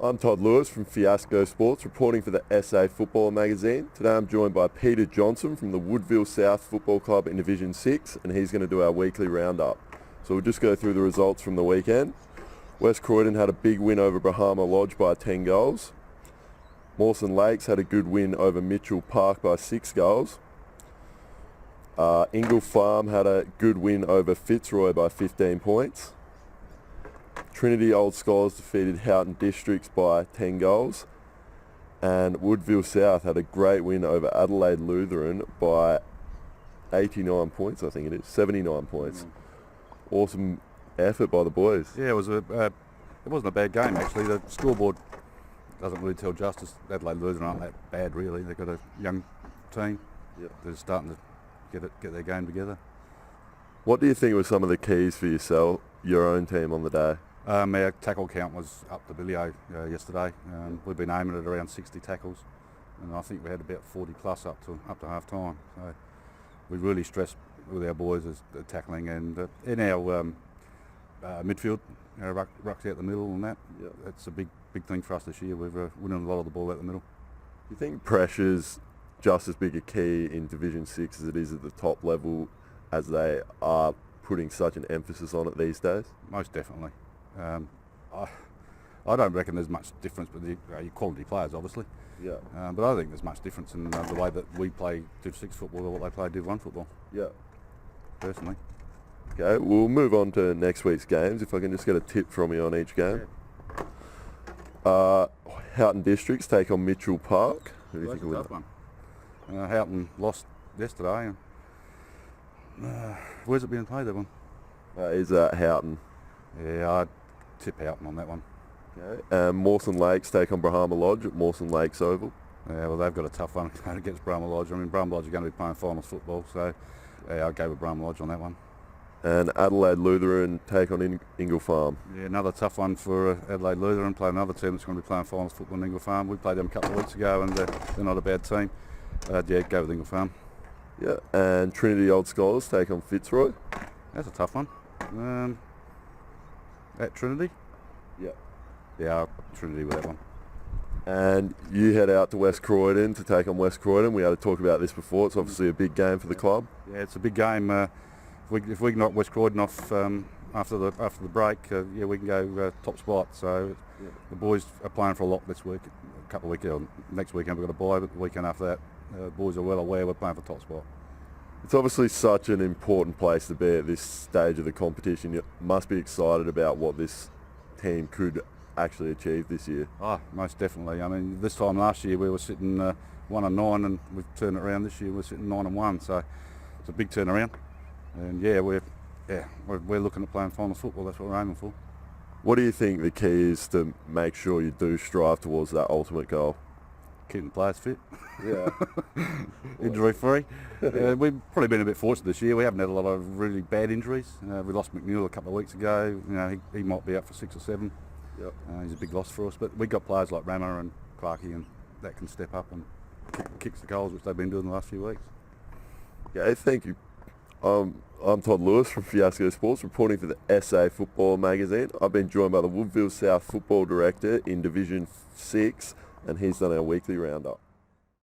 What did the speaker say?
I'm Todd Lewis from Fiasco Sports, reporting for the SA Football Magazine. Today I'm joined by Peter Johnson from the Woodville South Football Club in Division 6, and he's going to do our weekly roundup. So we'll just go through the results from the weekend. West Croydon had a big win over Brahma Lodge by 10 goals. Mawson Lakes had a good win over Mitchell Park by 6 goals. Ingle Farm had a good win over Fitzroy by 15 points. Trinity Old Scholars defeated Houghton Districts by 10 goals. And Woodville South had a great win over Adelaide Lutheran by 89 points, I think it is, 79 points. Awesome effort by the boys. Yeah, it wasn't a bad game actually. The scoreboard doesn't really tell justice. Adelaide Lutheran aren't that bad really. They've got a young team. Yep. They're starting to get their game together. What do you think were some of the keys for your own team on the day? Our tackle count was up to Billio yesterday. We've been aiming at around 60 tackles, and I think we had about 40 plus up to half time. So we really stressed with our boys as tackling, and in our midfield, rucks out the middle, and that's a big thing for us this year. We're winning a lot of the ball out the middle. Do you think pressure's just as big a key in Division 6 as it is at the top level, as they are putting such an emphasis on it these days? Most definitely. I don't reckon there's much difference with your quality players, obviously. Yeah. But I think there's much difference in the way that we play Div 6 football or what they play Div 1 football. Yeah. Personally. Okay, we'll move on to next week's games. If I can just get a tip from you on each game. Yeah. Houghton Districts take on Mitchell Park. Who do you think will win? Tough one. Houghton lost yesterday. Where's it being played, that one? Is Houghton. Yeah, I'd tip Houghton on that one. Okay. Mawson Lakes take on Brahma Lodge at Mawson Lakes Oval. Yeah, well, they've got a tough one against Brahma Lodge. I mean, Brahma Lodge are going to be playing finals football, so yeah, I'd go with Brahma Lodge on that one. And Adelaide Lutheran take on Ingle Farm. Yeah, another tough one for Adelaide Lutheran, playing another team that's going to be playing finals football in Ingle Farm. We played them a couple of weeks ago, and they're not a bad team. Yeah, go with Ingle Farm. Yeah, and Trinity Old Scholars take on Fitzroy. That's a tough one. At Trinity? Yeah, Trinity with that one. And you head out to West Croydon to take on West Croydon. We had to talk about this before. It's obviously a big game for the club. Yeah, it's a big game. If we can knock West Croydon off after the break, we can go top spot. So the boys are playing for a lot this week. Next weekend we've got a bye, but the weekend after that, the boys are well aware we're playing for top spot. It's obviously such an important place to be at this stage of the competition. You must be excited about what this team could actually achieve this year. Oh, most definitely. I mean, this time last year we were sitting 1-9, and we've turned it around this year. We're sitting 9-1, so it's a big turnaround. And we're looking at playing final football. That's what we're aiming for. What do you think the key is to make sure you do strive towards that ultimate goal? Keeping players fit. Yeah. Injury free. We've probably been a bit fortunate this year. We haven't had a lot of really bad injuries. We lost McNeil a couple of weeks ago. You know, he might be out for 6 or 7. Yep. He's a big loss for us. But we've got players like Rammer and Clarkey and that can step up and kick the goals, which they've been doing the last few weeks. Okay, thank you. I'm Todd Lewis from Fiasco Sports, reporting for the SA Football Magazine. I've been joined by the Woodville South Football Director in Division 6, and he's done our weekly roundup.